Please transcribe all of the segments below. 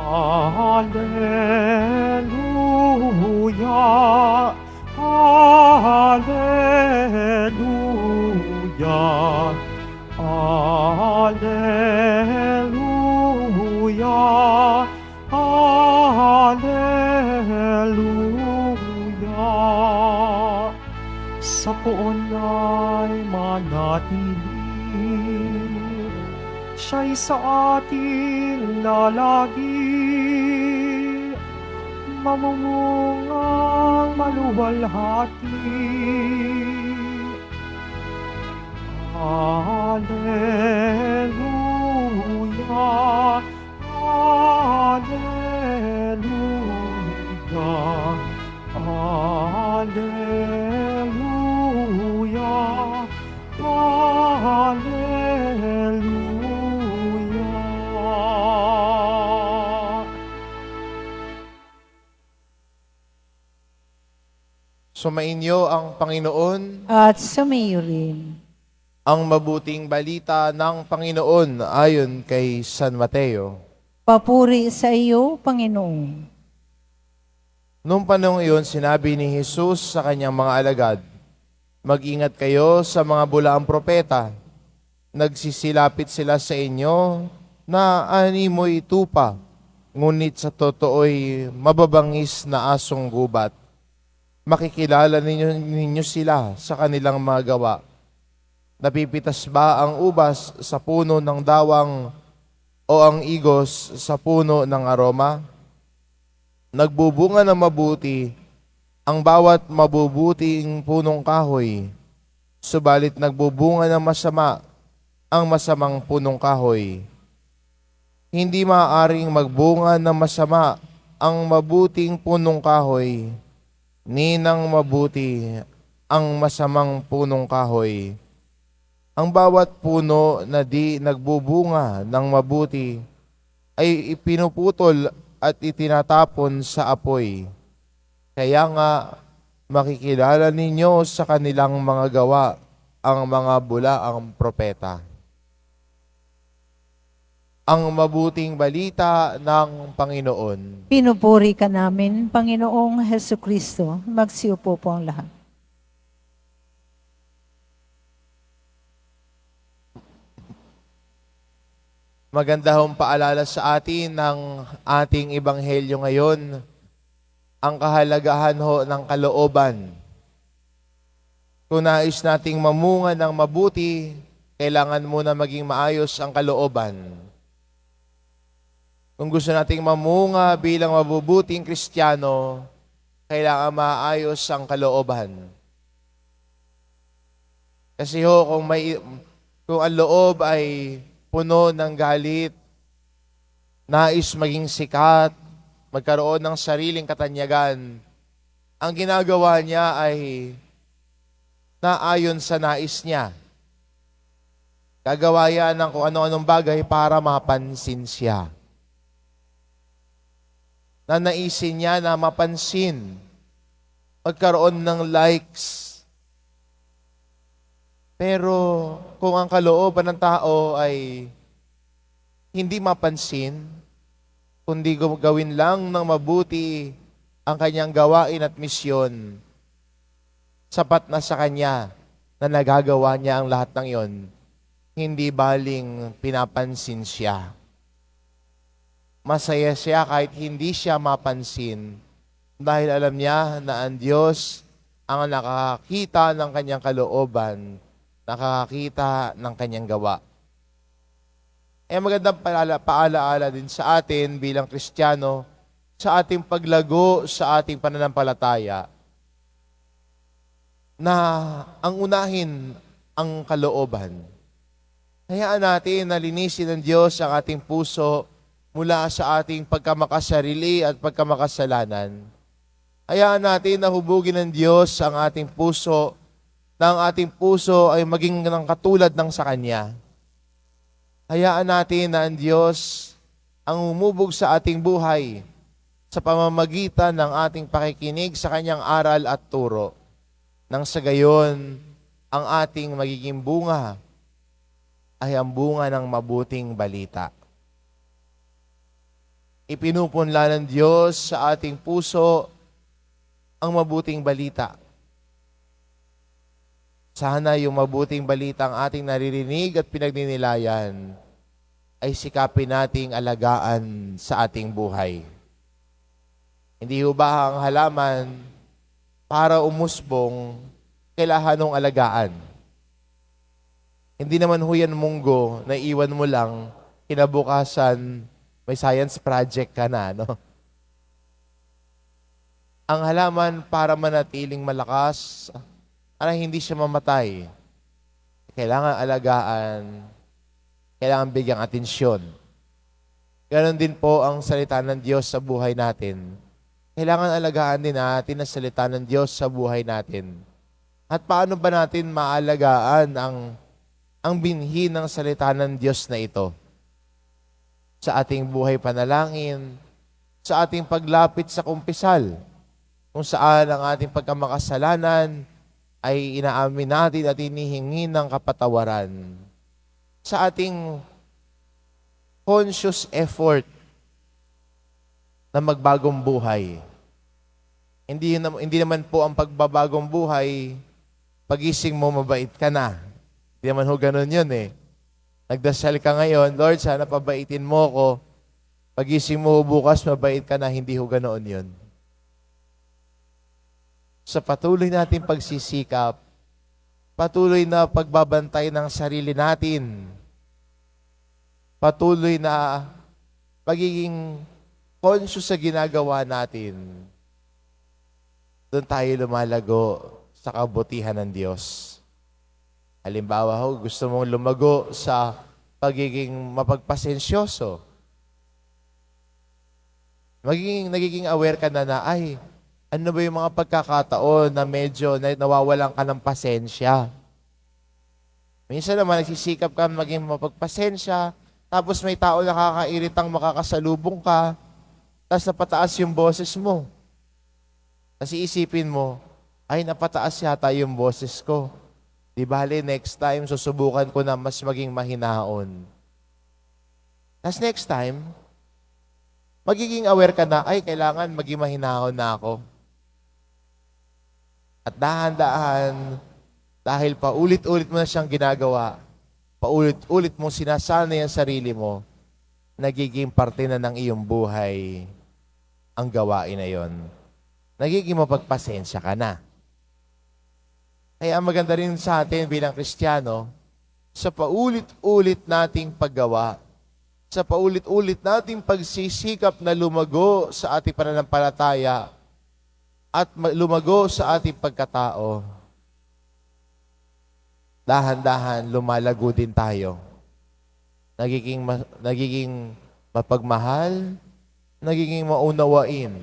Alleluia, Alleluia, Alleluia, Alleluia. Sa poon ay manatili, siya'y sa ating lalagi, mamumungang maluwalhati. Alleluia, Alleluia, Alleluia, Alleluia. Sumainyo ang Panginoon. At sumayo rin. Ang mabuting balita ng Panginoon ayon kay San Mateo. Papuri sa iyo, Panginoon. Noong panahon iyon, sinabi ni Jesus sa kanyang mga alagad, "Mag-ingat kayo sa mga bulaang propeta. Nagsisilapit sila sa inyo na animoy tupa, ngunit sa totoo'y mababangis na asong gubat. Makikilala ninyo sila sa kanilang mga gawa. Napipitas ba ang ubas sa puno ng dawang o ang igos sa puno ng aroma? Nagbubunga ng mabuti ang bawat mabubuting punong kahoy, subalit nagbubunga ng masama ang masamang punong kahoy. Hindi maaaring magbunga ng masama ang mabuting punong kahoy, ni ng mabuti ang masamang punong kahoy. Ang bawat puno na di nagbubunga ng mabuti ay ipinuputol at itinatapon sa apoy. Kaya nga makikilala ninyo sa kanilang mga gawa ang mga bulaang propeta." Ang mabuting balita ng Panginoon. Pinupuri ka namin, Panginoong Hesukristo. Magsiupo po ang lahat. Maganda hong paalala sa atin ng ating ebanghelyo ngayon, ang kahalagahan ho ng kalooban. Kung nais nating mamunga ng mabuti, kailangan muna maging maayos ang kalooban. Kung gusto nating mamunga bilang mabubuting Kristiyano, kailangan maayos ang kalooban. Kasi ho, kung ang loob ay puno ng galit, nais maging sikat, magkaroon ng sariling katanyagan, ang ginagawa niya ay naayon sa nais niya. Gagawa yan ng kung ano-anong bagay para mapansin siya. Nanaisin niya na mapansin, magkaroon ng likes. Pero kung ang kalooban ng tao ay hindi mapansin, kundi gawin lang ng mabuti ang kanyang gawain at misyon, sapat na sa kanya na nagagawa niya ang lahat ng iyon, hindi baling pinapansin siya. Masaya siya kahit hindi siya mapansin dahil alam niya na ang Diyos ang nakakita ng kanyang kalooban, nakakita ng kanyang gawa. Magandang paalaala din sa atin bilang Kristiyano sa ating paglago sa ating pananampalataya na ang unahin ang kalooban. Hayaan natin na linisin ng Diyos ang ating puso mula sa ating pagkamakasarili at pagkamakasalanan. Hayaan natin na hubugin ng Diyos ang ating puso, na ang ating puso ay maging ng katulad ng sa Kanya. Hayaan natin na ang Diyos ang humubog sa ating buhay sa pamamagitan ng ating pakikinig sa Kanyang aral at turo. Nang sa gayon, ang ating magiging bunga ay ang bunga ng mabuting balita. Ipinupunla ng Diyos sa ating puso ang mabuting balita. Sana yung mabuting balita ang ating naririnig at pinagninilayan ay sikapin nating alagaan sa ating buhay. Hindi ho ba ang halaman para umusbong kailangan ng alagaan? Hindi naman ho yan munggo na iwan mo lang, kinabukasan may science project ka na, no? Ang halaman para manatiling malakas, para hindi siya mamatay, kailangan alagaan, kailangan bigyang atensyon. Ganon din po ang salita ng Diyos sa buhay natin. Kailangan alagaan din natin ang salita ng Diyos sa buhay natin. At paano ba natin maalagaan ang binhi ng salita ng Diyos na ito? Sa ating buhay panalangin, sa ating paglapit sa kumpisal, kung saan ang ating pagkamakasalanan ay inaamin natin at hinihingi ng kapatawaran. Sa ating conscious effort na magbagong buhay. Hindi naman po ang pagbabagong buhay, pagising mo mabait ka na. Hindi naman ho ganun yun eh. Nagdasal ka ngayon, Lord, sana pabaitin mo ko. Pagising mo bukas, mabait ka na, hindi ho ganoon yun. Sa patuloy natin pagsisikap, patuloy na pagbabantay ng sarili natin, patuloy na pagiging conscious sa ginagawa natin, doon tayo lumalago sa kabutihan ng Diyos. Halimbawa ho, gusto mong lumago sa pagiging mapagpasensyoso. Nagiging aware ka na ay, ano ba yung mga pagkakataon na medyo nawawalan ka ng pasensya? Minsan naman, nagsisikap ka maging mapagpasensya, tapos may tao na nakakairitang makakasalubong ka, tapos napataas yung boses mo. Kasi isipin mo, ay napataas yata yung boses ko. Di bale, next time, susubukan ko na mas maging mahinaon. Tapos next time, magiging aware ka na, ay, kailangan maging mahinaon na ako. At dahan-dahan, dahil paulit-ulit mo na siyang ginagawa, paulit-ulit mo sinasanay ang sarili mo, nagiging parte na ng iyong buhay ang gawain na yon. Nagiging mapagpasensya ka na. Kaya maganda rin sa atin bilang Kristiyano, sa paulit-ulit nating paggawa, sa paulit-ulit nating pagsisikap na lumago sa ating pananampalataya at lumago sa ating pagkatao, dahan-dahan lumalago din tayo. Nagiging mapagmahal, nagiging maunawain,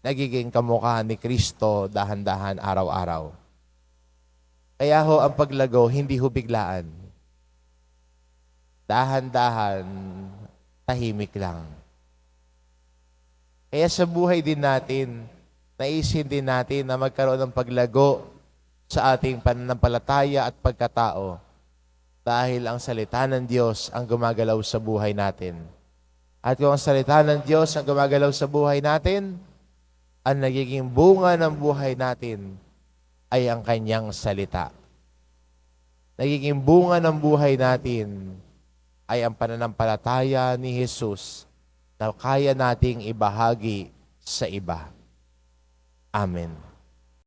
nagiging kamukha ni Kristo dahan-dahan araw-araw. Kaya ho, ang paglago, hindi ho biglaan. Dahan-dahan, tahimik lang. Kaya sa buhay din natin, naisin din natin na magkaroon ng paglago sa ating pananampalataya at pagkatao dahil ang salita ng Diyos ang gumagalaw sa buhay natin. At kung ang salita ng Diyos ang gumagalaw sa buhay natin, ang nagiging bunga ng buhay natin ay ang kanyang salita. Nagiging bunga ng buhay natin ay ang pananampalataya ni Jesus na kaya nating ibahagi sa iba. Amen.